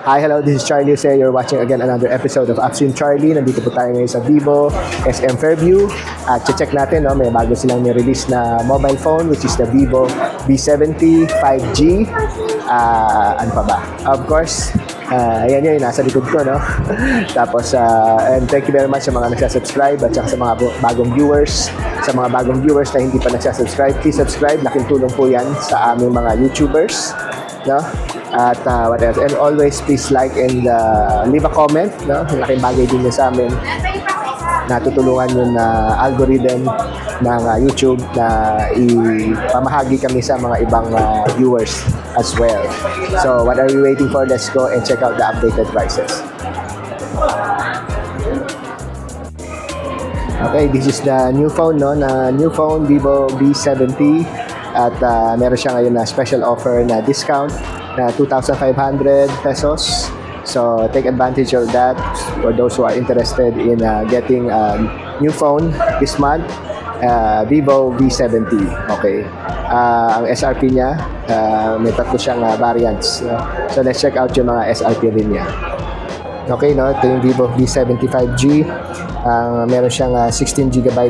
Hi, hello, this is Charlie Jose. You're watching again another episode of Upstream Charlie. Nandito po tayo ngayon sa Vivo SM Fairview. At check natin, no, may bago silang nirelease na mobile phone which is the Vivo V70 5G. Ano pa ba? Of course, ayan yun, nasa likod ko, no? Tapos, and thank you very much sa mga nagsasubscribe at saka sa mga bagong viewers. Sa mga bagong viewers na hindi pa nagsasubscribe, please subscribe. Laking tulong po yan sa aming mga YouTubers, no? At what else? And always please like and leave a comment, no? Laking bagay din yun sa amin. Natutulungan yung algorithm ng YouTube na ipamahagi kami sa mga ibang viewers as well. So, what are we waiting for? Let's go and check out the updated prices. Okay, this is the new phone, no? New phone, Vivo V70. At meron siya ngayon na special offer na discount na 2,500 pesos. So, take advantage of that for those who are interested in getting a new phone this month. Vivo V70. Okay. Ang SRP niya, may tatlo siyang variants. So, let's check out yung mga SRP rin niya. Okay, no? Ito yung Vivo V70 5G. Meron siyang 16GB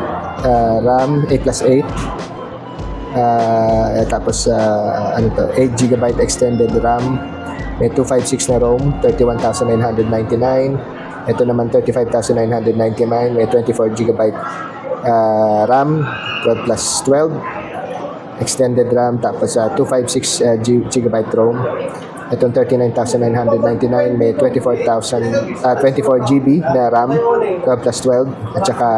RAM, 8+8. Tapos ano to, 8GB extended RAM, may 256 na ROM, 31,999. Ito naman 35,999, may 24GB RAM, 12+12 extended RAM, tapos 256GB ROM. Itong 39,999, may 24GB na RAM, 12+12 at saka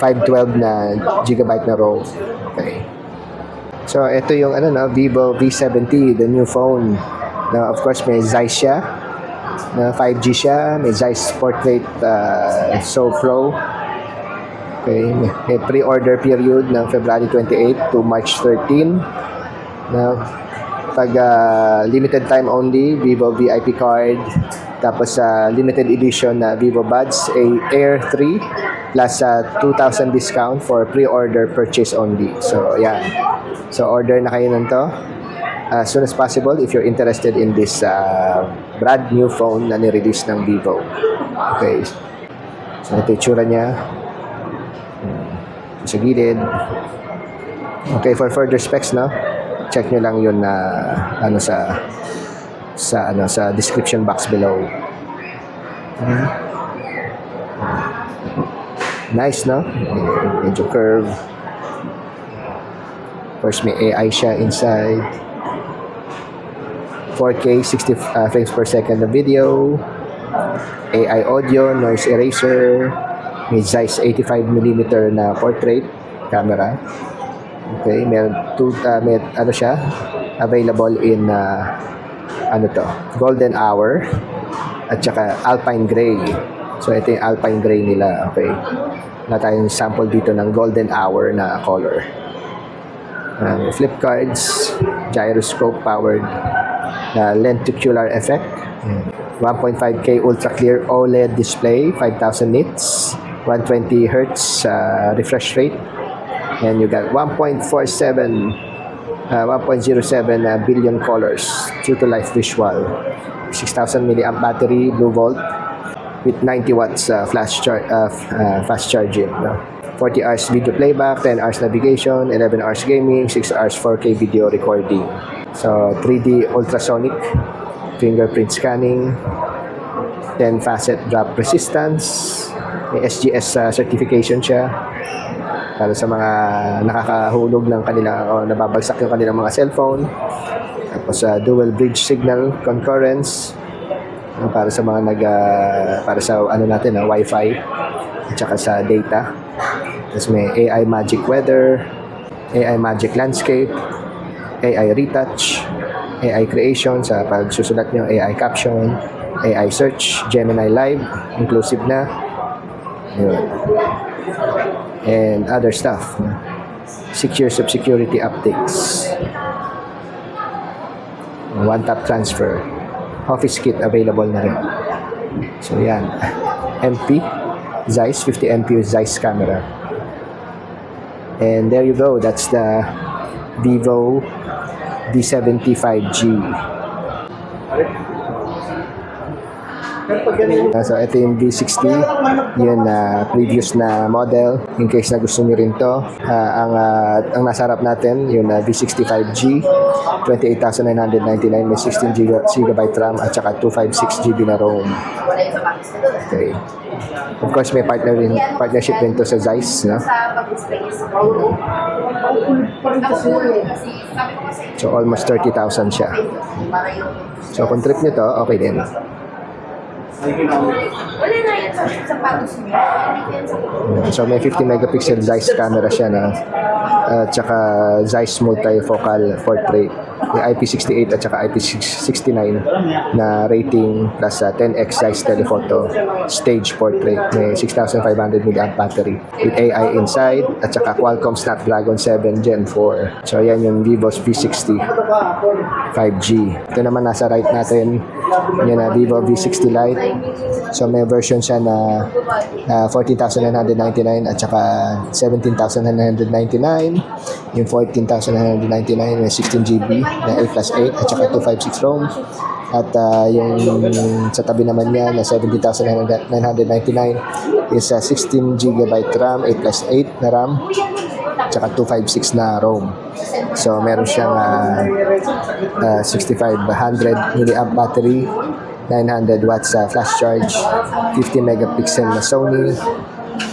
512 na gigabyte na ROM. Okay. So, ito yung Vivo V70, the new phone. Now, of course, may Zeiss siya. Na 5G siya. May Zeiss Portrait So Pro. Okay. May pre-order period ng February 28 to March 13. Now, pag limited time only, Vivo VIP card. Tapos limited edition na Vivo Buds Air 3 plus 2,000 discount for pre-order purchase only. So, yeah. So, order na kayo nito as soon as possible if you're interested in this brand new phone na ni-release ng Vivo. Okay. So, ito yung tsura niya. Sa gilid. Okay, for further specs, no? Check nyo lang yun na sa description box below. Nice, no? Medyo curve. Of course, may AI siya inside. 4K, 60 frames per second na video. AI audio, noise eraser. May Zeiss 85mm na portrait camera. Okay, may siya available in golden hour at saka alpine gray. So ito yung alpine gray nila. Okay, na tayong sample dito ng golden hour na color. Flip cards, gyroscope powered lenticular effect, 1.5K ultra clear OLED display, 5,000 nits, 120 Hz refresh rate. And you got 1.07 billion colors, true to life visual, 6,000 milliamp battery, Blue Volt with 90 watts fast charging. 40 hours video playback, 10 hours navigation, 11 hours gaming, 6 hours 4K video recording. So 3D ultrasonic fingerprint scanning, 10 facet drop resistance, may SGS certification siya para sa mga nakakahulog ng kanilang nababagsak yung kanilang mga cellphone. Tapos dual bridge signal concurrence para sa mga para sa Wi-Fi at saka sa data. Tapos may AI Magic Weather, AI Magic Landscape, AI Retouch, AI Creation sa pagsusulat nyo, AI Caption, AI Search, Gemini Live, inclusive na. Yun. And other stuff. Secure security updates. One-tap transfer. Office kit available na rin. So yan. MP, Zeiss, 50MP Zeiss camera. And there you go. That's the Vivo V70 5G. So ito yung V60, yun previous na model. In case na gusto niyo rin to, ang nasa harap natin, yung V60 5G, 28,999, may 16 GB RAM at saka 256 GB na ROM. Okay. Of course, may partnership din to sa Zeiss, no? So almost 30,000 siya. So kung trip nyo to, okay din. So may 50 megapixel Zeiss camera siya na tsaka Zeiss multifocal portrait, may IP68 at saka IP69 na rating plus 10x Zeiss telephoto stage portrait, may 6,500 mAh battery with AI inside at saka Qualcomm Snapdragon 7 Gen 4. So yan yung Vivo's V60 5G. Ito naman nasa right natin, yan na Vivo V60 Lite. So may version siya na 14,999 at saka 17,999. Yung 14,999 may 16 GB na 8+8 at saka 256 ROM. At yung sa tabi naman niya na 70,999 is 16 GB RAM, 8+8 na RAM at saka 256 na ROM. So meron siyang 6,500 mAh battery, 900 watts flash charge, 50 megapixel na Sony,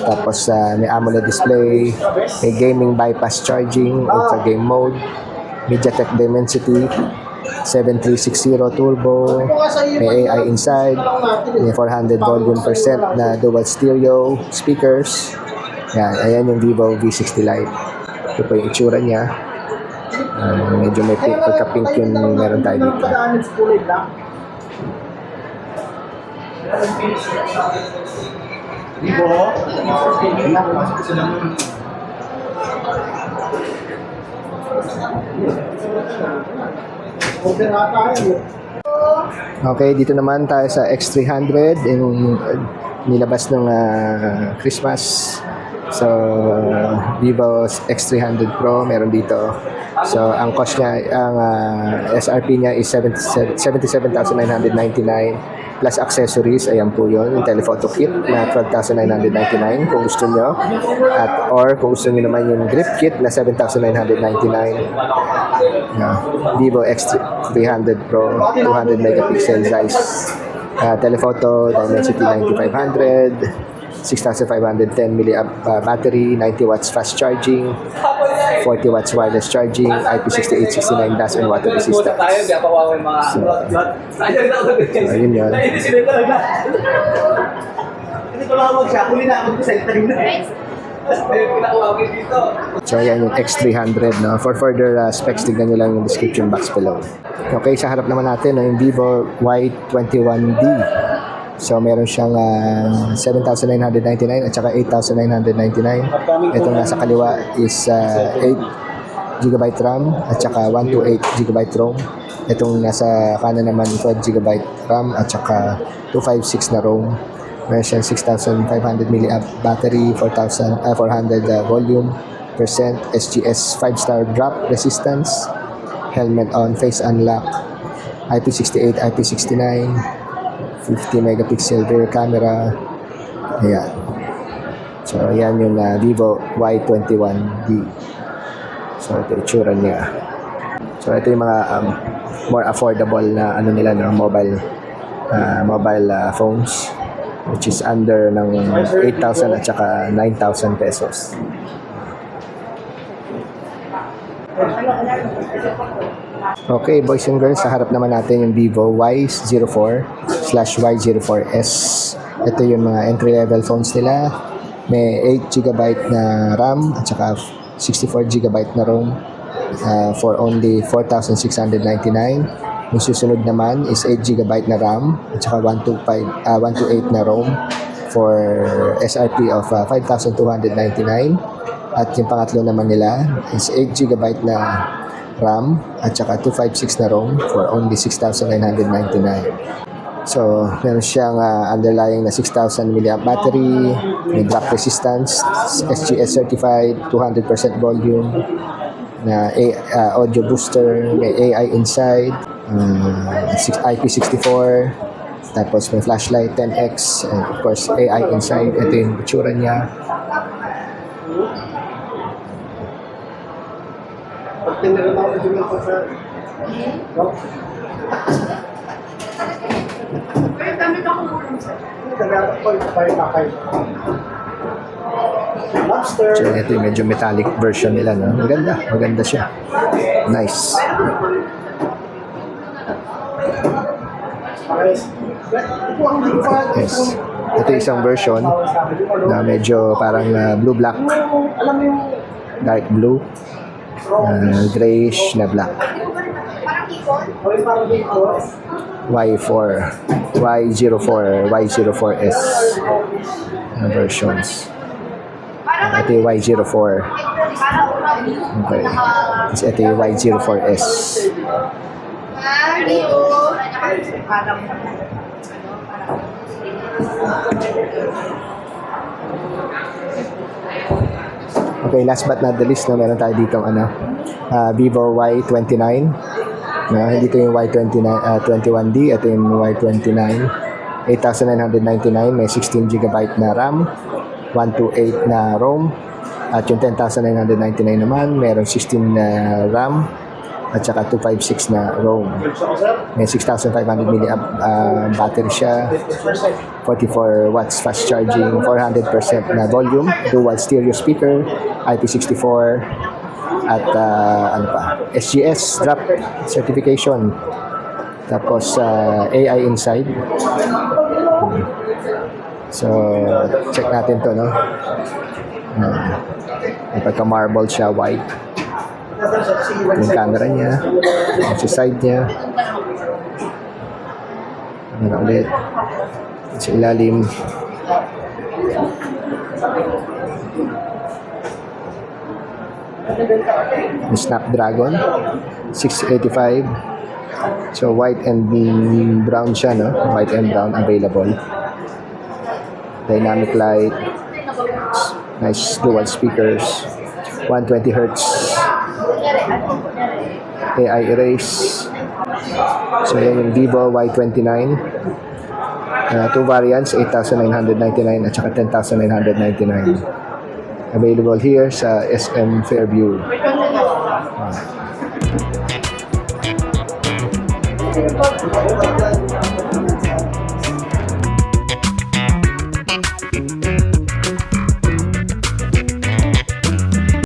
tapos may AMOLED display, may gaming bypass charging, ultra game mode, MediaTek Dimensity 7360 turbo, may AI inside, may 400 volume percent na dual stereo speakers. Yan, ayan yung Vivo V60 Lite. Ito po yung itsura niya. Medyo may pagka-pink yung meron tayo dito. Okay, dito naman tayo sa X300, yung nilabas ng Christmas. So, Vivo X300 Pro, meron dito. So, ang cost niya, ang SRP niya is 77,999 plus accessories. Ayan po yun, yung telephoto kit na 12,999 kung gusto nyo. Or kung gusto nyo naman yung grip kit na 7,999. Vivo X300 Pro, 200 megapixel Zeiss. Telephoto Dimensity 9500. 6,510 mAh battery, 90 watts fast charging, 40 watts wireless charging, IP68, 69 dust and water resistant. So, ayun yun. So, ayan yung X300, no? For further specs, tignan nyo lang yung description box below. Okay, sa harap naman natin, yung Vivo Y21D. So, meron siyang 7,999 at saka 8,999. Itong nasa kaliwa is 8 GB RAM at saka 128 GB ROM. Itong nasa kanan naman 12 GB RAM at saka 256 na ROM. Meron siyang 6,500 mAh battery, 400 volume percent, SGS 5-star drop resistance, helmet on, face unlock, IP68, IP69, 50 megapixel rear camera. Ayan. So, ayan yung Vivo Y21D. So, ito yung itsura niya. So, ito yung mga more affordable na nila, no? mobile phones, which is under ng 8,000 at saka 9,000 pesos. Okay, boys and girls, sa harap naman natin yung Vivo Y04/Y04S. Ito yung mga entry-level phones nila. May 8 GB na RAM at saka 64 GB na ROM for only 4,699. Yung susunod naman is 8 GB na RAM at saka 128 na ROM for SRP of 5,299. At yung pangatlo naman nila is 8 GB na RAM at saka 256 na ROM for only 6,999. So, meron siyang underlying na 6,000 mAh battery, may drop resistance, SGS certified, 200% volume, na audio booster, may AI inside, IP64, Tapos may flashlight 10x and of course AI inside. Ito yung itsura niya. So ito yung medyo metallic version nila, no? Maganda siya. Nice. Yes. Ito yung isang version na medyo parang blue-black. Dark blue. Grayish na black. Y4, Y04S na versions. Ito yung Y04. Okay. Tapos ito yung Y04S. Okay, last but not the least, no, meron tayo dito Vivo Y29. Dito yung Y21D, ito yung Y29. 8,999, may 16 GB na RAM, 128 na ROM, at yung 10,999 naman, meron 16 na RAM, at saka 256 na ROM. May 6,500 mAh battery siya, 44 watts fast charging, 400% na volume, dual stereo speaker, IP64, at SGS drop certification. Tapos AI inside. So check natin to, no? Pagka-marble siya, white. Yung camera niya, yung side niya. Camera ulit. Sa ilalim. Yung Snapdragon 685. So white and brown siya, no? White and brown available. Dynamic light. Nice dual speakers. 120 Hz. AI erase. So yan yung Vivo Y29. Two variants, 8,999 at saka 10,999. Available here sa SM Fairview.